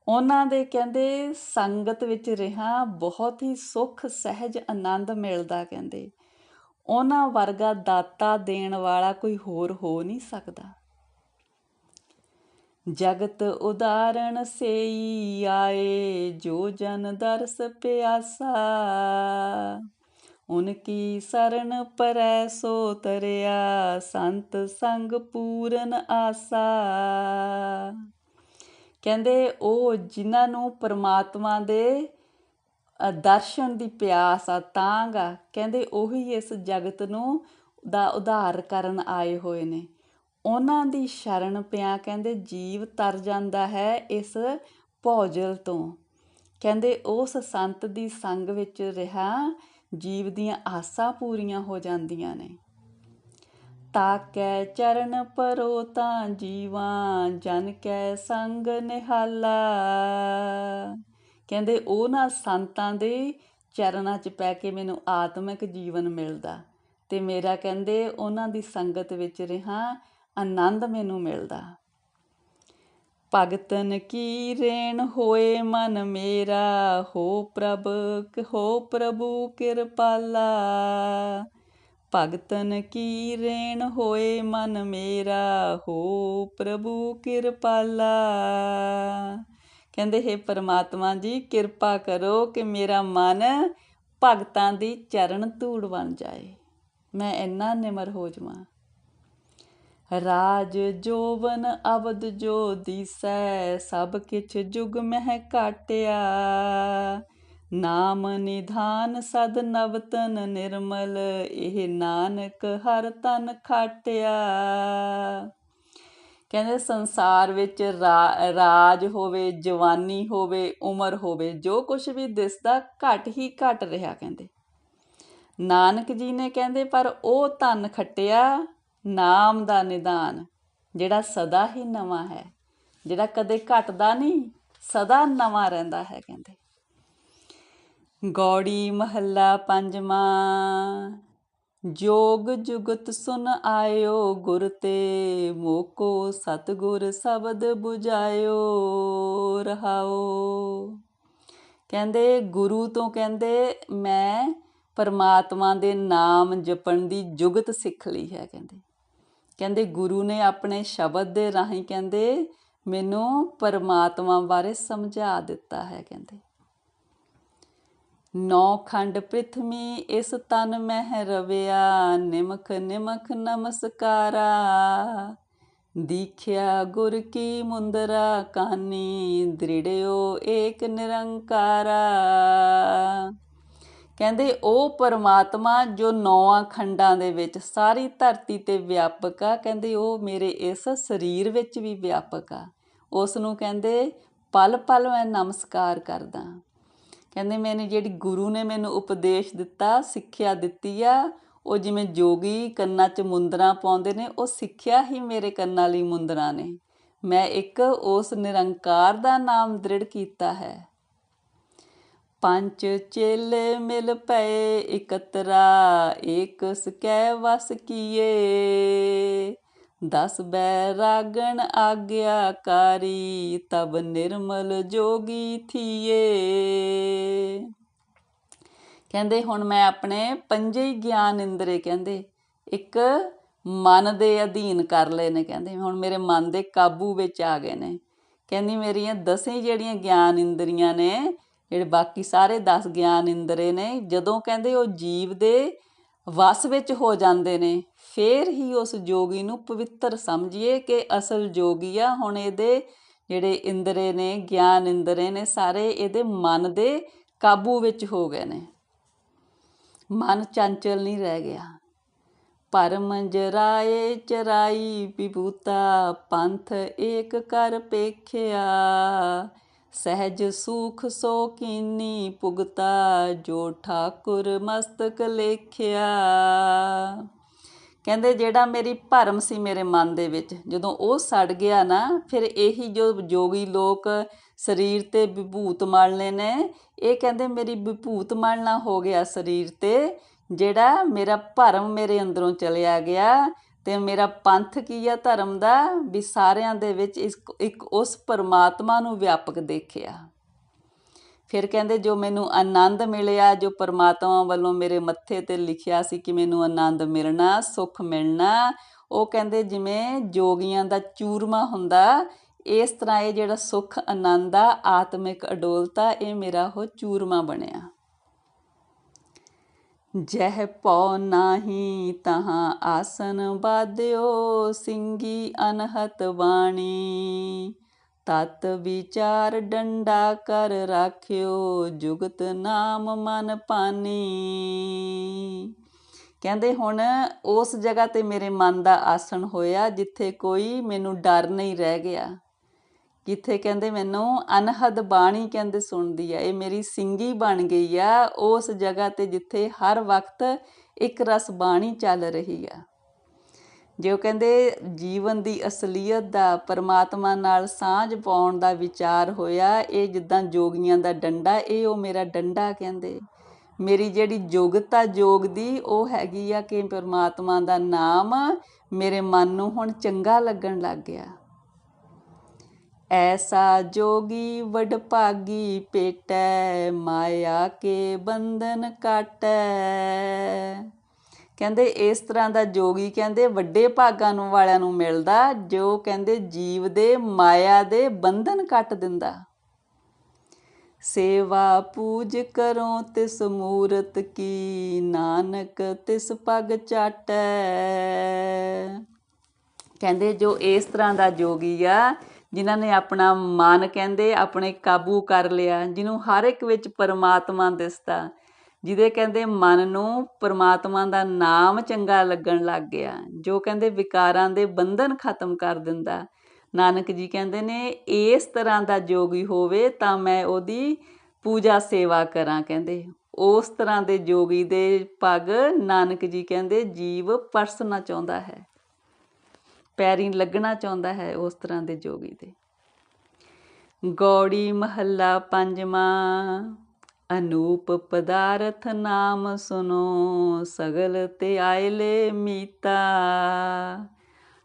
ਉਹਨਾਂ ਦੇ ਕਹਿੰਦੇ ਸੰਗਤ ਵਿੱਚ ਰਿਹਾ ਬਹੁਤ ਹੀ ਸੁੱਖ ਸਹਿਜ ਆਨੰਦ ਮਿਲਦਾ। ਕਹਿੰਦੇ ਉਹਨਾਂ ਵਰਗਾ ਦਾਤਾ ਦੇਣ ਵਾਲਾ ਕੋਈ ਹੋਰ ਹੋ ਨਹੀਂ ਸਕਦਾ। ਜਗਤ ਉਦਾਹਰਣ ਸੇਈ ਆਏ, ਜੋ ਜਨ ਦਰਸ ਪਿਆਸਾ। ਉਨਕੀ ਸਰਨ ਪਰੈ ਸੋ ਤਰਿਆ, ਸੰਤ ਸੰਗ ਪੂਰਨ ਆਸਾ। ਕਹਿੰਦੇ ਉਹ ਜਿਨ੍ਹਾਂ ਨੂੰ ਪਰਮਾਤਮਾ ਦੇ ਦਰਸ਼ਨ ਦੀ ਪਿਆਸ ਆ, ਤਾਂਘ ਆ, ਕਹਿੰਦੇ ਉਹੀ ਇਸ ਜਗਤ ਨੂੰ ਦਾ ਉਧਾਰ ਕਰਨ ਆਏ ਹੋਏ ਨੇ। ਉਹਨਾਂ ਦੀ ਸ਼ਰਨ ਪਿਆ ਕਹਿੰਦੇ ਜੀਵ ਤਰ ਜਾਂਦਾ ਹੈ ਇਸ ਭੌਜਲ ਤੋਂ। ਕਹਿੰਦੇ ਉਸ ਸੰਤ ਦੀ ਸੰਗ ਵਿੱਚ ਰਿਹਾ ਜੀਵ ਦੀਆਂ ਆਸਾਂ ਪੂਰੀਆਂ ਹੋ ਜਾਂਦੀਆਂ ਨੇ। ਤਾਕੈ ਚਰਨ ਪਰੋ ਤਾਂ ਜੀਵਾਂ, ਜਨ ਕੈ ਸੰਗ ਨਿਹਾਲਾ। ਕਹਿੰਦੇ ਉਹਨਾਂ ਸੰਤਾਂ ਦੇ ਚਰਨਾਂ 'ਚ ਪੈ ਕੇ ਮੈਨੂੰ ਆਤਮਿਕ ਜੀਵਨ ਮਿਲਦਾ ਅਤੇ ਮੇਰਾ ਕਹਿੰਦੇ ਉਹਨਾਂ ਦੀ ਸੰਗਤ ਵਿੱਚ ਰਿਹਾ ਆਨੰਦ ਮੈਨੂੰ ਮਿਲਦਾ। ਭਗਤਨ ਕੀ ਰੇਣ ਹੋਏ ਮਨ ਮੇਰਾ, ਹੋ ਪ੍ਰਭੂ ਕਿਰਪਾਲਾ। ਭਗਤਨ ਕੀ ਰੇਣ ਹੋਏ ਮਨ ਮੇਰਾ, ਹੋ ਪ੍ਰਭੂ ਕਿਰਪਾਲਾ। ਕਹਿੰਦੇ ਹੇ ਪਰਮਾਤਮਾ ਜੀ ਕਿਰਪਾ ਕਰੋ ਕਿ ਮੇਰਾ ਮਨ ਭਗਤਾਂ ਦੀ ਚਰਨ ਧੂੜ ਬਣ ਜਾਏ, ਮੈਂ ਇੰਨਾ ਨਿਮਰ ਹੋ ਜਾਵਾਂ। ਰਾਜ ਜੋਵਨ ਅਵਧ ਜੋ ਦੀਸੈ, ਸਭ ਕਿਛ ਜੁਗ ਮਹਿ ਘਾਟਿਆ। ਨਾਮ ਨਿਧਾਨ ਸਦ ਨਵਤਨ ਨਿਰਮਲ, ਇਹ ਨਾਨਕ ਹਰ ਤਨ ਖਾਟਿਆ। ਕਹਿੰਦੇ ਸੰਸਾਰ ਵਿੱਚ ਰਾਜ ਹੋਵੇ, ਜਵਾਨੀ ਹੋਵੇ, ਉਮਰ ਹੋਵੇ, ਜੋ ਕੁਛ ਵੀ ਦਿਸਦਾ ਘੱਟ ਹੀ ਘੱਟ ਰਿਹਾ। ਕਹਿੰਦੇ ਨਾਨਕ ਜੀ ਨੇ ਕਹਿੰਦੇ ਪਰ ਉਹ ਧਨ ਖੱਟਿਆ ਨਾਮ ਦਾ ਨਿਦਾਨ, ਜਿਹੜਾ ਸਦਾ ਹੀ ਨਵਾਂ ਹੈ, ਜਿਹੜਾ ਕਦੇ ਘਟਦਾ ਨਹੀਂ, ਸਦਾ ਨਵਾਂ ਰਹਿੰਦਾ ਹੈ। ਕਹਿੰਦੇ ਗੌੜੀ ਮਹੱਲਾ ਪੰਜਵਾਂ। ਜੋਗ ਜੁਗਤ ਸੁਨ ਆਇਓ, ਗੁਰ ਤੇ ਮੋਕੋ ਸਤਿਗੁਰ ਸ਼ਬਦ ਬੁਝਾਇਓ। ਰਹਾਓ। ਕਹਿੰਦੇ ਗੁਰੂ ਤੋਂ ਕਹਿੰਦੇ ਮੈਂ ਪਰਮਾਤਮਾ ਦੇ ਨਾਮ ਜਪਣ ਦੀ ਜੁਗਤ ਸਿੱਖ ਲਈ ਹੈ। ਕਹਿੰਦੇ ਗੁਰੂ ਨੇ ਆਪਣੇ ਸ਼ਬਦ ਦੇ ਰਾਹੀਂ ਕਹਿੰਦੇ ਮੈਨੂੰ ਪਰਮਾਤਮਾ ਬਾਰੇ ਸਮਝਾ ਦਿੱਤਾ ਹੈ। ਕਹਿੰਦੇ ਨੌ ਖੰਡ ਪ੍ਰਿਥਵੀ ਇਸ ਤਨ ਮਹਿ ਰਵਿਆ, ਨਿਮਖ ਨਿਮਖ ਨਮਸਕਾਰਾ। ਦੀਖਿਆ ਗੁਰ ਕੀ ਮੁੰਦਰਾ ਕਾਨੀ, ਦ੍ਰਿੜਿਓ ਏਕ ਨਿਰੰਕਾਰਾ। ਕਹਿੰਦੇ ਉਹ ਪਰਮਾਤਮਾ ਜੋ ਨੌਆਂ ਖੰਡਾਂ ਦੇ ਵਿੱਚ ਸਾਰੀ ਧਰਤੀ 'ਤੇ ਵਿਆਪਕ ਆ, ਕਹਿੰਦੇ ਉਹ ਮੇਰੇ ਇਸ ਸਰੀਰ ਵਿੱਚ ਵੀ ਵਿਆਪਕ ਆ। ਉਸ ਨੂੰ ਕਹਿੰਦੇ ਪਲ ਪਲ ਮੈਂ ਨਮਸਕਾਰ ਕਰਦਾ। ਕਹਿੰਦੇ ਮੈਨੂੰ ਜਿਹੜੀ ਗੁਰੂ ਨੇ ਮੈਨੂੰ ਉਪਦੇਸ਼ ਦਿੱਤਾ, ਸਿੱਖਿਆ ਦਿੱਤੀ ਆ, ਉਹ ਜਿਵੇਂ ਜੋਗੀ ਕੰਨਾਂ 'ਚ ਮੁੰਦਰਾਂ ਪਾਉਂਦੇ ਨੇ, ਉਹ ਸਿੱਖਿਆ ਹੀ ਮੇਰੇ ਕੰਨਾਂ ਲਈ ਮੁੰਦਰਾਂ ਨੇ। ਮੈਂ ਇੱਕ ਉਸ ਨਿਰੰਕਾਰ ਦਾ ਨਾਮ ਦ੍ਰਿੜ ਕੀਤਾ ਹੈ। ਪੰਜ ਚੇਲੇ ਮਿਲ ਪਏ ਇਕਤਰਾ, ਏਕ ਸਕੈ ਵਸ ਕੀਏ। 10 ਬੈਰਾਗਣ ਆਗਿਆਕਾਰੀ, ਤਬ ਨਿਰਮਲ ਜੋਗੀ ਥੀਏ। ਕਹਿੰਦੇ ਹੁਣ ਮੈਂ ਆਪਣੇ ਪੰਜੇ ਹੀ ਗਿਆਨ ਇੰਦਰੇ ਕਹਿੰਦੇ ਇੱਕ ਮਨ ਦੇ ਅਧੀਨ ਕਰ ਲਏ ਨੇ। ਕਹਿੰਦੇ ਹੁਣ ਮੇਰੇ ਮਨ ਦੇ ਕਾਬੂ ਵਿੱਚ ਆ ਗਏ ਨੇ। ਕਹਿੰਦੀ ਮੇਰੀਆਂ 10 ਜਿਹੜੀਆਂ ਗਿਆਨ ਇੰਦਰੀਆਂ ਨੇ, ਜਿਹੜੇ ਬਾਕੀ ਸਾਰੇ 10 ਗਿਆਨ ਇੰਦਰੇ ਨੇ, ਜਦੋਂ ਕਹਿੰਦੇ ਉਹ ਜੀਵ ਦੇ ਵਸ ਵਿੱਚ ਹੋ ਜਾਂਦੇ ਨੇ, ਫਿਰ ਹੀ ਉਸ ਜੋਗੀ ਨੂੰ ਪਵਿੱਤਰ ਸਮਝੀਏ ਕਿ ਅਸਲ ਜੋਗੀ ਆ। ਹੁਣ ਇਹਦੇ ਜਿਹੜੇ ਇੰਦਰੇ ਨੇ, ਗਿਆਨ ਇੰਦਰੇ ਨੇ, ਸਾਰੇ ਇਹਦੇ ਮਨ ਦੇ ਕਾਬੂ ਵਿੱਚ ਹੋ ਗਏ ਨੇ। ਮਨ ਚੰਚਲ ਨਹੀਂ ਰਹਿ ਗਿਆ। ਭਰਮ ਜਰਾਏ ਚਰਾਈ ਵਿਭੂਤਾ, ਪੰਥ ਏਕ ਕਰ ਪੇਖਿਆ। ਸਹਿਜ ਸੂਖ ਸੋ ਕੀਨੀ ਪੁਗਤਾ, ਜੋ ਠਾਕੁਰ ਮਸਤਕ ਲੇਖਿਆ। ਕਹਿੰਦੇ ਜਿਹੜਾ ਮੇਰੀ ਭਰਮ ਸੀ ਮੇਰੇ ਮਨ ਦੇ ਵਿੱਚ, ਜਦੋਂ ਉਹ ਸੜ ਗਿਆ ਨਾ, ਫਿਰ ਇਹੀ ਜੋ ਜੋਗੀ ਲੋਕ ਸਰੀਰ 'ਤੇ ਵਿਭੂਤ ਮਲਣੇ ਨੇ, ਇਹ ਕਹਿੰਦੇ ਮੇਰੀ ਵਿਭੂਤ ਮਲਣਾ ਹੋ ਗਿਆ ਸਰੀਰ 'ਤੇ, ਜਿਹੜਾ ਮੇਰਾ ਭਰਮ ਮੇਰੇ ਅੰਦਰੋਂ ਚਲਿਆ ਗਿਆ। ਅਤੇ ਮੇਰਾ ਪੰਥ ਕੀ ਆ ਧਰਮ ਦਾ, ਵੀ ਸਾਰਿਆਂ ਦੇ ਵਿੱਚ ਇੱਕ ਉਸ ਪਰਮਾਤਮਾ ਨੂੰ ਵਿਆਪਕ ਦੇਖਿਆ। ਫਿਰ ਕਹਿੰਦੇ ਜੋ ਮੈਨੂੰ ਆਨੰਦ ਮਿਲਿਆ, ਜੋ ਪਰਮਾਤਮਾ ਵੱਲੋਂ ਮੇਰੇ ਮੱਥੇ 'ਤੇ ਲਿਖਿਆ ਸੀ ਕਿ ਮੈਨੂੰ ਆਨੰਦ ਮਿਲਣਾ, ਸੁੱਖ ਮਿਲਣਾ, ਉਹ ਕਹਿੰਦੇ ਜਿਵੇਂ ਜੋਗੀਆਂ ਦਾ ਚੂਰਮਾ ਹੁੰਦਾ, ਇਸ ਤਰ੍ਹਾਂ ਇਹ ਜਿਹੜਾ ਸੁੱਖ ਆਨੰਦ ਆ, ਆਤਮਿਕ ਅਡੋਲਤਾ, ਇਹ ਮੇਰਾ ਉਹ ਚੂਰਮਾ ਬਣਿਆ। ਜਹ ਪਉ ਨਾਹੀ ਤਹਾਂ ਆਸਨ ਬਾਧਿਓ, ਸਿੰਘੀ ਅਨਹਤ ਬਾਣੀ, ਤਤ ਵਿਚਾਰ ਡੰਡਾ ਕਰ ਰਾਖਿਓ, ਜੁਗਤ ਨਾਮ ਮਨ ਪਾਨੀ। ਕਹਿੰਦੇ ਹੁਣ ਉਸ ਜਗ੍ਹਾ 'ਤੇ ਮੇਰੇ ਮਨ ਦਾ ਆਸਣ ਹੋਇਆ ਜਿੱਥੇ ਕੋਈ ਮੈਨੂੰ ਡਰ ਨਹੀਂ ਰਹਿ ਗਿਆ, ਜਿੱਥੇ ਕਹਿੰਦੇ ਮੈਨੂੰ ਅਨਹਦ ਬਾਣੀ ਕਹਿੰਦੇ ਸੁਣਦੀ ਆ, ਇਹ ਮੇਰੀ ਸਿੰਘੀ ਬਣ ਗਈ ਆ ਉਸ ਜਗ੍ਹਾ 'ਤੇ ਜਿੱਥੇ ਹਰ ਵਕਤ ਇੱਕ ਰਸ ਬਾਣੀ ਚੱਲ ਰਹੀ ਆ। ਜੋ ਕਹਿੰਦੇ ਜੀਵਨ ਦੀ ਅਸਲੀਅਤ ਦਾ, ਪਰਮਾਤਮਾ ਨਾਲ ਸਾਂਝ ਪਾਉਣ ਦਾ ਵਿਚਾਰ ਹੋਇਆ, ਇਹ ਜਿੱਦਾਂ ਜੋਗੀਆਂ ਦਾ ਡੰਡਾ, ਇਹ ਉਹ ਮੇਰਾ ਡੰਡਾ ਕਹਿੰਦੇ। ਮੇਰੀ ਜਿਹੜੀ ਯੋਗਤਾ ਯੋਗ ਦੀ, ਉਹ ਹੈਗੀ ਆ ਕਿ ਪਰਮਾਤਮਾ ਦਾ ਨਾਮ ਮੇਰੇ ਮਨ ਨੂੰ ਹੁਣ ਚੰਗਾ ਲੱਗਣ ਲੱਗ ਗਿਆ। ਐਸਾ ਜੋਗੀ ਵਡਭਾਗੀ ਭੇਟੈ, ਮਾਇਆ ਕੇ ਬੰਧਨ ਕਾਟੈ। ਕਹਿੰਦੇ ਇਸ ਤਰ੍ਹਾਂ ਦਾ ਜੋਗੀ ਕਹਿੰਦੇ ਵੱਡੇ ਭਾਗਾਂ ਨੂੰ ਵਾਲਿਆਂ ਨੂੰ ਮਿਲਦਾ, ਜੋ ਕਹਿੰਦੇ ਜੀਵ ਦੇ ਮਾਇਆ ਦੇ ਬੰਧਨ ਕੱਟ ਦਿੰਦਾ। ਸੇਵਾ ਪੂਜ ਕਰੋ ਤਿਸ ਮੂਰਤ ਕੀ, ਨਾਨਕ ਤਿਸ ਪਗ ਚਾਟੈ। ਕਹਿੰਦੇ ਜੋ ਇਸ ਤਰ੍ਹਾਂ ਦਾ ਜੋਗੀ ਆ, ਜਿਨ੍ਹਾਂ ਨੇ ਆਪਣਾ ਮਨ ਕਹਿੰਦੇ ਆਪਣੇ ਕਾਬੂ ਕਰ ਲਿਆ, ਜਿਹਨੂੰ ਹਰ ਇੱਕ ਵਿੱਚ ਪਰਮਾਤਮਾ ਦਿਸਦਾ, ਜਿਹਦੇ ਕਹਿੰਦੇ ਮਨ ਨੂੰ ਪਰਮਾਤਮਾ ਦਾ ਨਾਮ ਚੰਗਾ ਲੱਗਣ ਲੱਗ ਗਿਆ, ਜੋ ਕਹਿੰਦੇ ਵਿਕਾਰਾਂ ਦੇ ਬੰਧਨ ਖਤਮ ਕਰ ਦਿੰਦਾ। ਨਾਨਕ ਜੀ ਕਹਿੰਦੇ ਨੇ ਇਸ ਤਰ੍ਹਾਂ ਦਾ ਜੋਗੀ ਹੋਵੇ ਤਾਂ ਮੈਂ ਉਹਦੀ ਪੂਜਾ ਸੇਵਾ ਕਰਾਂ। ਕਹਿੰਦੇ ਉਸ ਤਰ੍ਹਾਂ ਦੇ ਜੋਗੀ ਦੇ ਪੱਗ ਨਾਨਕ ਜੀ ਕਹਿੰਦੇ ਜੀਵ ਪਰਸਣਾ ਚਾਹੁੰਦਾ ਹੈ, ਪੈਰੀਂ ਲੱਗਣਾ ਚਾਹੁੰਦਾ ਹੈ ਉਸ ਤਰ੍ਹਾਂ ਦੇ ਜੋਗੀ ਦੇ। ਗੌੜੀ ਮਹੱਲਾ ਪੰਜਵਾਂ। ਅਨੂਪ ਪਦਾਰਥ ਨਾਮ ਸੁਨੋ, ਸਗਲ ਤੇ ਆਇਲੇ ਮੀਤਾ,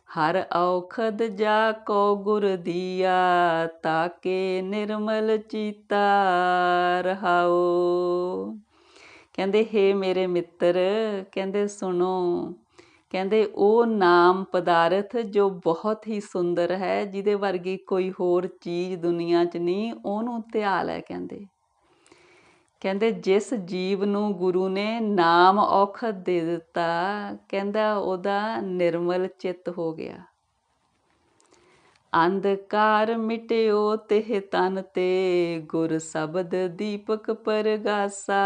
ਹਰ ਔਖਦ ਜਾ ਕੋ ਗੁਰ ਦੀਆ, ਤਾਕੇ ਨਿਰਮਲ ਚੀਤਾ ਰਹਾਓ। ਕਹਿੰਦੇ ਹੇ ਮੇਰੇ ਮਿੱਤਰ, ਕਹਿੰਦੇ ਸੁਣੋ, ਕਹਿੰਦੇ ਉਹ ਨਾਮ ਪਦਾਰਥ ਜੋ ਬਹੁਤ ਹੀ ਸੁੰਦਰ ਹੈ, ਜਿਹਦੇ ਵਰਗੀ ਕੋਈ ਹੋਰ ਚੀਜ਼ ਦੁਨੀਆ 'ਚ ਨਹੀਂ, ਉਹਨੂੰ ਧਿਆ ਲੈ। ਕਹਿੰਦੇ ਜਿਸ ਜੀਵ ਨੂੰ ਗੁਰੂ ਨੇ ਨਾਮ ਔਖਦ ਦੇ ਦਿੱਤਾ, ਕਹਿੰਦਾ ਉਹਦਾ ਨਿਰਮਲ ਚਿੱਤ ਹੋ ਗਿਆ। ਅੰਧਕਾਰ ਮਿਟਿਓ ਤਿਹ ਤਨ ਤੇ, ਗੁਰ ਸ਼ਬਦ ਦੀਪਕ ਪਰਗਾਸਾ,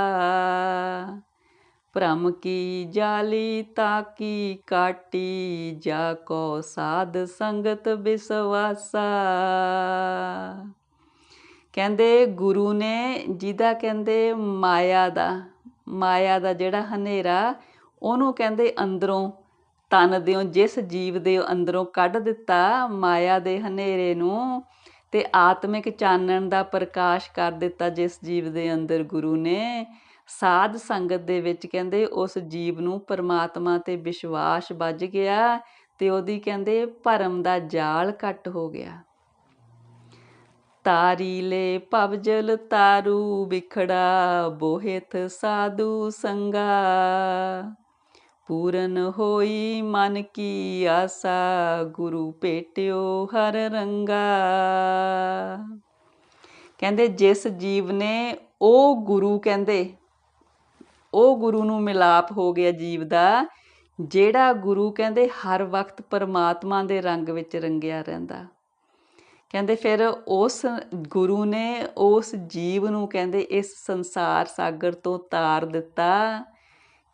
ਭ੍ਰਮ ਕੀ ਜਾਲੀ ਤਾਕੀ ਕਾਟੀ, ਜਾ ਕੋ ਸਾਧ ਸੰਗਤ ਵਿਸਵਾਸਾ। ਕਹਿੰਦੇ ਗੁਰੂ ਨੇ ਜਿਹਦਾ ਕਹਿੰਦੇ ਮਾਇਆ ਦਾ ਜਿਹੜਾ ਹਨੇਰਾ, ਉਹਨੂੰ ਕਹਿੰਦੇ ਅੰਦਰੋਂ ਤਨ ਦਿਓ, ਜਿਸ ਜੀਵ ਦੇ ਅੰਦਰੋਂ ਕੱਢ ਦਿੱਤਾ ਮਾਇਆ ਦੇ ਹਨੇਰੇ ਨੂੰ, ਤੇ ਆਤਮਿਕ ਚਾਨਣ ਦਾ ਪ੍ਰਕਾਸ਼ ਕਰ ਦਿੱਤਾ ਜਿਸ ਜੀਵ ਦੇ ਅੰਦਰ ਗੁਰੂ ਨੇ, ਸਾਧ ਸੰਗਤ ਦੇ ਵਿੱਚ ਕਹਿੰਦੇ ਉਸ ਜੀਵ ਨੂੰ ਪਰਮਾਤਮਾ 'ਤੇ ਵਿਸ਼ਵਾਸ ਵੱਜ ਗਿਆ, ਤੇ ਉਹਦੀ ਕਹਿੰਦੇ ਭਰਮ ਦਾ ਜਾਲ ਘੱਟ ਹੋ ਗਿਆ। ਤਾਰੀ ਲੈ ਭਵਜਲ ਤਾਰੂ ਵਿਖੜਾ, ਬੋਹਿਥ ਸਾਧੂ ਸੰਗਾ, ਪੂਰਨ ਹੋਈ ਮਨ ਕੀ ਆਸਾ, ਗੁਰੂ ਭੇਟਿਓ ਹਰ ਰੰਗਾ। ਕਹਿੰਦੇ ਜਿਸ ਜੀਵ ਨੇ ਉਹ ਗੁਰੂ ਕਹਿੰਦੇ ਉਹ ਗੁਰੂ ਨੂੰ ਮਿਲਾਪ ਹੋ ਗਿਆ ਜੀਵ ਦਾ, ਜਿਹੜਾ ਗੁਰੂ ਕਹਿੰਦੇ ਹਰ ਵਕਤ ਪਰਮਾਤਮਾ ਦੇ ਰੰਗ ਵਿੱਚ ਰੰਗਿਆ ਰਹਿੰਦਾ। ਕਹਿੰਦੇ ਫਿਰ ਉਸ ਗੁਰੂ ਨੇ ਉਸ ਜੀਵ ਨੂੰ ਕਹਿੰਦੇ ਇਸ ਸੰਸਾਰ ਸਾਗਰ ਤੋਂ ਤਾਰ ਦਿੱਤਾ,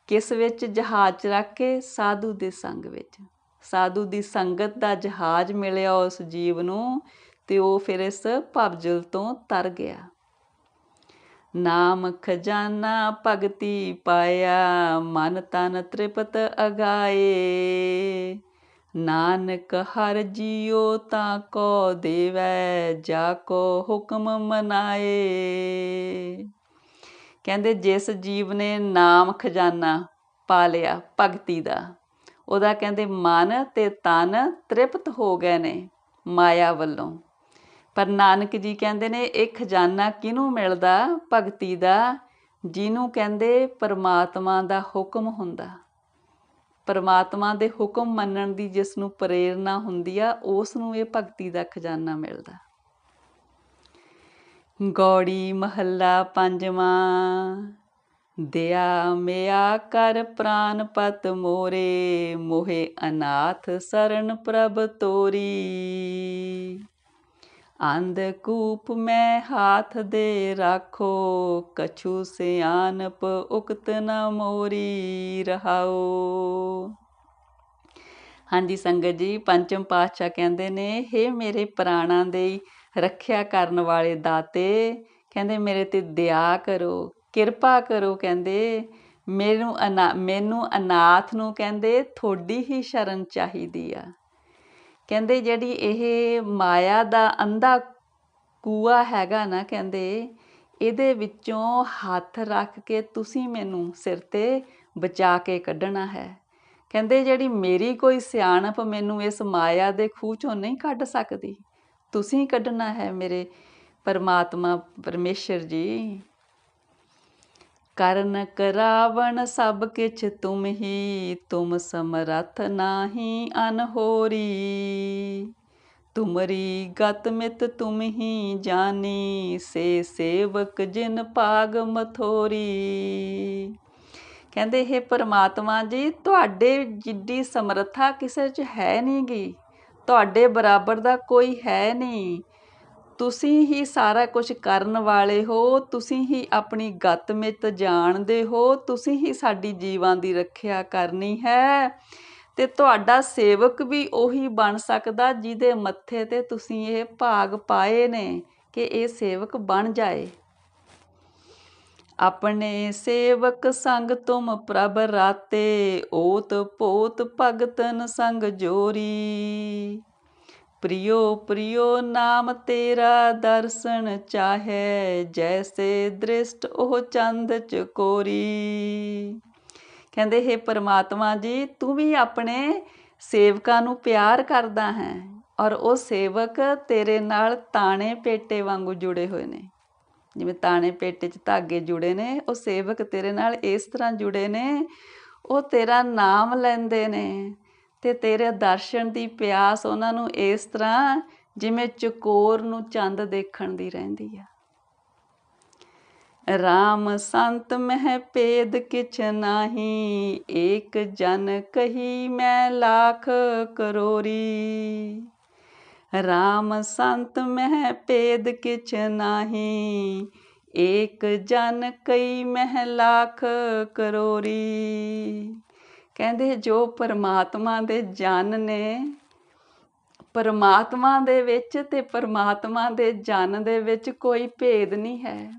ਕਿਸ ਵਿੱਚ ਜਹਾਜ਼ 'ਚ ਰੱਖ ਕੇ, ਸਾਧੂ ਦੇ ਸੰਗ ਵਿੱਚ। ਸਾਧੂ ਦੀ ਸੰਗਤ ਦਾ ਜਹਾਜ਼ ਮਿਲਿਆ ਉਸ ਜੀਵ ਨੂੰ, ਤੇ ਉਹ ਫਿਰ ਇਸ ਭਵਜਲ ਤੋਂ ਤਰ ਗਿਆ। ਨਾਮ ਖਜ਼ਾਨਾ ਭਗਤੀ ਪਾਇਆ, ਮਨ ਤਨ ਤ੍ਰਿਪਤ ਅਗਾਏ। ਨਾਨਕ ਹਰ ਜੀਉ ਤਾਂ ਕੋ ਦੇਵੈ, ਜਾ ਕੋ ਹੁਕਮ ਮਨਾਏ। ਕਹਿੰਦੇ ਜਿਸ ਜੀਵ ਨੇ ਨਾਮ ਖਜ਼ਾਨਾ ਪਾ ਲਿਆ ਭਗਤੀ ਦਾ, ਉਹਦਾ ਕਹਿੰਦੇ ਮਨ ਤੇ ਤਨ ਤ੍ਰਿਪਤ ਹੋ ਗਏ ਨੇ ਮਾਇਆ ਵੱਲੋਂ। ਪਰ ਨਾਨਕ ਜੀ ਕਹਿੰਦੇ ਨੇ ਇਹ ਖਜ਼ਾਨਾ ਕਿਹਨੂੰ ਮਿਲਦਾ ਭਗਤੀ ਦਾ? ਜਿਹਨੂੰ ਕਹਿੰਦੇ ਪਰਮਾਤਮਾ ਦਾ ਹੁਕਮ ਹੁੰਦਾ, ਪਰਮਾਤਮਾ ਦੇ ਹੁਕਮ ਮੰਨਣ ਦੀ ਜਿਸ ਨੂੰ ਪ੍ਰੇਰਨਾ ਹੁੰਦੀ ਆ, ਉਸ ਨੂੰ ਇਹ ਭਗਤੀ ਦਾ ਖਜ਼ਾਨਾ ਮਿਲਦਾ। ਗੌੜੀ ਮਹੱਲਾ ਪੰਜਵਾਂ। ਦਿਆ ਮਿਆ ਕਰ ਪ੍ਰਾਨ ਪਤ ਮੋਰੇ, ਮੋਹੇ ਅਨਾਥ ਸਰਨ ਪ੍ਰਭ ਤੋਰੀ। ਅੰਧਕੂਪ ਮੈਂ ਹਾਥ ਦੇ ਰਾਖੋ, ਕਛੂ ਸਿਆਨਪ ਉਕਤ ਨ ਮੋਰੀ। ਰਹਾਓ। ਹਾਂਜੀ ਸੰਗਤ ਜੀ, ਪੰਚਮ ਪਾਤਸ਼ਾਹ ਕਹਿੰਦੇ ਨੇ, ਹੇ ਮੇਰੇ ਪ੍ਰਾਣਾਂ ਦੇ ਰੱਖਿਆ ਕਰਨ ਵਾਲੇ ਦਾਤੇ, ਕਹਿੰਦੇ ਮੇਰੇ ਤੇ ਦਇਆ ਕਰੋ, ਕਿਰਪਾ ਕਰੋ। ਕਹਿੰਦੇ ਮੈਨੂੰ ਅਨਾਥ ਨੂੰ ਕਹਿੰਦੇ ਤੁਹਾਡੀ ਹੀ ਸ਼ਰਨ ਚਾਹੀਦੀ ਆ। ਕਹਿੰਦੇ ਜਿਹੜੀ ਇਹ ਮਾਇਆ ਦਾ ਅੰਧਾ ਕੂਆ ਹੈਗਾ ਨਾ, ਕਹਿੰਦੇ ਇਹਦੇ ਵਿੱਚੋਂ ਹੱਥ ਰੱਖ ਕੇ ਤੁਸੀਂ ਮੈਨੂੰ ਸਿਰ ਤੇ ਬਚਾ ਕੇ ਕੱਢਣਾ ਹੈ। ਕਹਿੰਦੇ ਜਿਹੜੀ ਮੇਰੀ ਕੋਈ ਸਿਆਣਪ ਮੈਨੂੰ ਇਸ ਮਾਇਆ ਦੇ ਖੂਹ ਚੋਂ ਨਹੀਂ ਕੱਢ ਸਕਦੀ, ਤੁਸੀਂ ਕੱਢਣਾ ਹੈ ਮੇਰੇ ਪਰਮਾਤਮਾ ਪਰਮੇਸ਼ਰ ਜੀ। ਕਰਨ ਕਰਾਵਣ ਸਭ ਕਿਛ ਤੁਮ ਹੀ, ਤੁਮ ਸਮਰੱਥ ਨਾਹੀ ਅਨਹੋਰੀ। ਤੁਮਰੀ ਗਤ ਮਿਤ ਤੁਮ ਹੀ ਜਾਨੀ, ਸੇ ਸੇਵਕ ਜਿਨ ਭਾਗ ਮਥੋਰੀ। ਕਹਿੰਦੇ ਇਹ ਪਰਮਾਤਮਾ ਜੀ, ਤੁਹਾਡੇ ਜਿੱਡੀ ਸਮਰੱਥਾ ਕਿਸੇ 'ਚ ਹੈ ਨਹੀਂ ਗੀ, ਤੁਹਾਡੇ ਬਰਾਬਰ ਦਾ ਕੋਈ ਹੈ ਨਹੀਂ। ਤੁਸੀਂ ਹੀ ਸਾਰਾ ਕੁਝ ਕਰਨ ਵਾਲੇ ਹੋ, ਤੁਸੀਂ ਹੀ ਆਪਣੀ ਗਤ ਮਿਤ ਜਾਣਦੇ ਹੋ, ਤੁਸੀਂ ਹੀ ਸਾਡੀ ਜੀਵਾਂ ਦੀ ਰੱਖਿਆ ਕਰਨੀ ਹੈ। ਤੇ ਤੁਹਾਡਾ ਸੇਵਕ ਵੀ ਉਹੀ ਬਣ ਸਕਦਾ ਜਿਹਦੇ ਮੱਥੇ ਤੇ ਤੁਸੀਂ ਇਹ ਭਾਗ ਪਾਏ ਨੇ ਕਿ ਇਹ ਸੇਵਕ ਬਣ ਜਾਏ। ਆਪਣੇ ਸੇਵਕ ਸੰਗ ਤੁਮ ਪ੍ਰਭ ਰਾਤੇ, ਓਤ ਪੋਤ ਭਗਤਨ ਸੰਗ ਜੋਰੀ। ਪ੍ਰਿਯੋ ਪ੍ਰਿਯੋ ਨਾਮ ਤੇਰਾ ਦਰਸ਼ਨ ਚਾਹੈ, ਜੈਸੇ ਦ੍ਰਿਸ਼ਟ ਉਹ ਚੰਦ ਚਕੋਰੀ। ਕਹਿੰਦੇ ਹੇ ਪਰਮਾਤਮਾ ਜੀ, ਤੂੰ ਵੀ ਆਪਣੇ ਸੇਵਕਾਂ ਨੂੰ ਪਿਆਰ ਕਰਦਾ ਹੈ, ਔਰ ਉਹ ਸੇਵਕ ਤੇਰੇ ਨਾਲ ਤਾਣੇ ਪੇਟੇ ਵਾਂਗੂ ਜੁੜੇ ਹੋਏ ਨੇ। ਜਿਵੇਂ ਤਾਣੇ ਪੇਟੇ 'ਚ ਧਾਗੇ ਜੁੜੇ ਨੇ, ਉਹ ਸੇਵਕ ਤੇਰੇ ਨਾਲ ਇਸ ਤਰ੍ਹਾਂ ਜੁੜੇ ਨੇ, ਉਹ ਤੇਰਾ ਨਾਮ ਲੈਂਦੇ ਨੇ ਤੇ ਤੇਰੇ ਦਰਸ਼ਨ ਦੀ ਪਿਆਸ ਉਹਨਾਂ ਨੂੰ ਇਸ ਤਰ੍ਹਾਂ ਜਿਵੇਂ ਚਕੋਰ ਨੂੰ ਚੰਦ ਦੇਖਣ ਦੀ ਰਹਿੰਦੀ ਆ। ਰਾਮ ਸੰਤ ਮਹਿ ਭੇਦ ਕਿਛ ਨਾਹੀ, ਏਕ ਜਨ ਕਹੀ ਮੈਂ ਲਾਖ ਕਰੋਰੀ। ਰਾਮ ਸੰਤ ਮਹਿ ਭੇਦ ਕਿਛ ਨਾਹੀ, ਏਕ ਜਨ ਕਈ ਮਹਿ ਲਾਖ ਕਰੋਰੀ। ਕਹਿੰਦੇ ਜੋ ਪਰਮਾਤਮਾ ਦੇ ਜਨ ਨੇ, ਪਰਮਾਤਮਾ ਦੇ ਵਿੱਚ ਤੇ ਪਰਮਾਤਮਾ ਦੇ ਜਨ ਦੇ ਵਿੱਚ ਕੋਈ ਭੇਦ ਨਹੀਂ ਹੈ।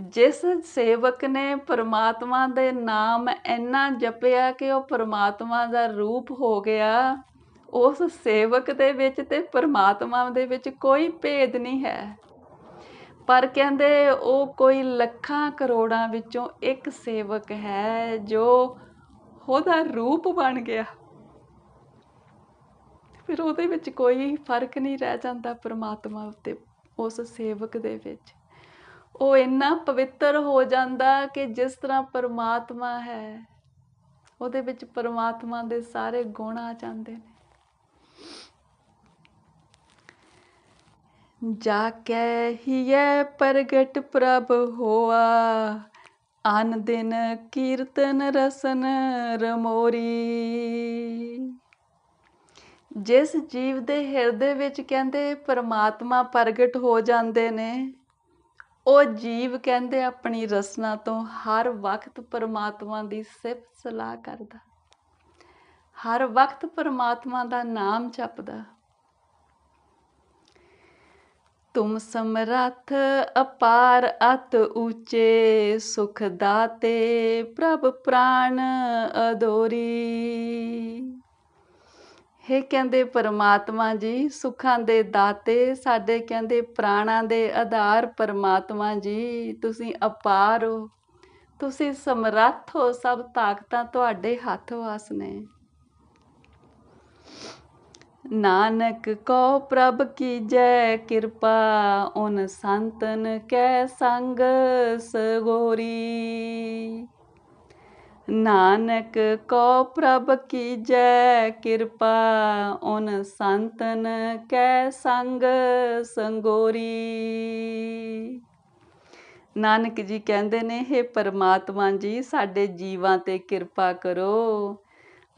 ਜਿਸ ਸੇਵਕ ਨੇ ਪਰਮਾਤਮਾ ਦੇ ਨਾਮ ਇੰਨਾ ਜਪਿਆ ਕਿ ਉਹ ਪਰਮਾਤਮਾ ਦਾ ਰੂਪ ਹੋ ਗਿਆ, ਉਸ ਸੇਵਕ ਦੇ ਵਿੱਚ ਤੇ ਪਰਮਾਤਮਾ ਦੇ ਵਿੱਚ ਕੋਈ ਭੇਦ ਨਹੀਂ ਹੈ। ਪਰ ਕਹਿੰਦੇ ਉਹ ਕੋਈ ਲੱਖਾਂ ਕਰੋੜਾਂ ਵਿੱਚੋਂ ਇੱਕ ਸੇਵਕ ਹੈ ਜੋ ਉਹਦਾ ਰੂਪ ਬਣ ਗਿਆ। ਫਿਰ ਉਹਦੇ ਵਿੱਚ ਕੋਈ ਫਰਕ ਨਹੀਂ ਰਹਿ ਜਾਂਦਾ ਪਰਮਾਤਮਾ ਉੱਤੇ। ਉਸ ਸੇਵਕ ਦੇ ਵਿੱਚ ਉਹ ਇੰਨਾ ਪਵਿੱਤਰ ਹੋ ਜਾਂਦਾ ਕਿ ਜਿਸ ਤਰ੍ਹਾਂ ਪਰਮਾਤਮਾ ਹੈ, ਉਹਦੇ ਵਿੱਚ ਪਰਮਾਤਮਾ ਦੇ ਸਾਰੇ ਗੁਣ ਆ ਜਾਂਦੇ ਨੇ। ਜਾ ਕੈ ਹੀਐ ਪ੍ਰਗਟ ਪ੍ਰਭ ਹੋਆ, ਅਨ ਦਿਨ ਕੀਰਤਨ ਰਸਨ ਰਮੋਰੀ। ਜਿਸ ਜੀਵ ਦੇ ਹਿਰਦੇ ਵਿੱਚ ਕਹਿੰਦੇ ਪਰਮਾਤਮਾ ਪ੍ਰਗਟ ਹੋ ਜਾਂਦੇ ਨੇ, ਉਹ ਜੀਵ ਕਹਿੰਦੇ ਆਪਣੀ ਰਸਨਾ ਤੋਂ ਹਰ ਵਕਤ ਪਰਮਾਤਮਾ ਦੀ ਸਿਫਤ ਸਲਾਹ ਕਰਦਾ, ਹਰ ਵਕਤ ਪਰਮਾਤਮਾ ਦਾ ਨਾਮ ਜਪਦਾ। तुम समरथ अपार अत ऊंचे, सुख दाते प्रभ प्राण अधोरी। हे ਕਹਿੰਦੇ ਪਰਮਾਤਮਾ ਜੀ, ਸੁੱਖਾਂ ਦੇ ਦਾਤੇ, ਸਾਡੇ ਕਹਿੰਦੇ ਪ੍ਰਾਣਾਂ ਦੇ ਆਧਾਰ ਪਰਮਾਤਮਾ ਜੀ, ਤੁਸੀਂ ਅਪਾਰ ਹੋ, ਤੁਸੀਂ ਸਮਰੱਥ ਹੋ, ਸਭ ਤਾਕਤਾਂ ਤੁਹਾਡੇ ਹੱਥ ਵਾਸ ਨੇ। नानक को प्रभ की जय कृपा, उन संतन कै संग सगोरी। नानक को प्रभ की जय कृपा, उन संतन कै संग संगोरी। ਨਾਨਕ ਜੀ ਕਹਿੰਦੇ ਨੇ, ਹੇ ਪਰਮਾਤਮਾ ਜੀ, ਸਾਡੇ ਜੀਵਾਂ ਤੇ ਕਿਰਪਾ ਕਰੋ,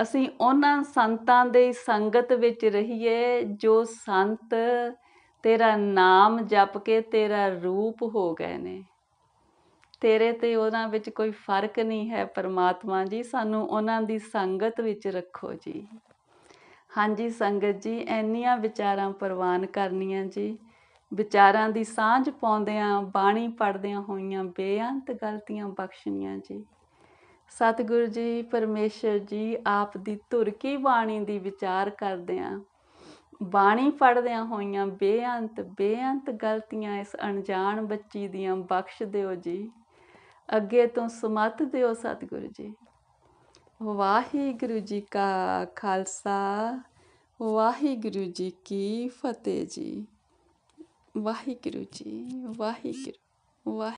ਅਸੀਂ ਉਹਨਾਂ ਸੰਤਾਂ ਦੇ ਸੰਗਤ ਵਿੱਚ ਰਹੀਏ ਜੋ ਸੰਤ ਤੇਰਾ ਨਾਮ ਜਪ ਕੇ ਤੇਰਾ ਰੂਪ ਹੋ ਗਏ ਨੇ। ਤੇਰੇ ਤੇ ਉਹਨਾਂ ਵਿੱਚ ਕੋਈ ਫਰਕ ਨਹੀਂ ਹੈ ਪਰਮਾਤਮਾ ਜੀ, ਸਾਨੂੰ ਉਹਨਾਂ ਦੀ ਸੰਗਤ ਵਿੱਚ ਰੱਖੋ ਜੀ। ਹਾਂਜੀ ਸੰਗਤ ਜੀ, ਇੰਨੀਆਂ ਵਿਚਾਰਾਂ ਪ੍ਰਵਾਨ ਕਰਨੀਆਂ ਜੀ। ਵਿਚਾਰਾਂ ਦੀ ਸਾਂਝ ਪਾਉਂਦਿਆਂ, ਬਾਣੀ ਪੜ੍ਹਦਿਆਂ ਹੋਈਆਂ ਬੇਅੰਤ ਗਲਤੀਆਂ ਬਖਸ਼ਣੀਆਂ ਜੀ। ਸਤਿਗੁਰੂ ਜੀ, ਪਰਮੇਸ਼ਰ ਜੀ, ਆਪ ਦੀ ਧੁਰ ਕੀ ਬਾਣੀ ਦੀ ਵਿਚਾਰ ਕਰਦਿਆਂ, ਬਾਣੀ ਪੜ੍ਹਦਿਆਂ ਹੋਈਆਂ ਬੇਅੰਤ ਗਲਤੀਆਂ ਇਸ ਅਣਜਾਣ ਬੱਚੀ ਦੀਆਂ ਬਖਸ਼ ਦਿਓ ਜੀ। ਅੱਗੇ ਤੋਂ ਸਮੱਤ ਦਿਓ ਸਤਿਗੁਰੂ ਜੀ। ਵਾਹਿਗੁਰੂ ਜੀ ਕਾ ਖਾਲਸਾ, ਵਾਹਿਗੁਰੂ ਜੀ ਕੀ ਫਤਿਹ ਜੀ। ਵਾਹਿਗੁਰੂ ਜੀ, ਵਾਹਿਗੁਰੂ।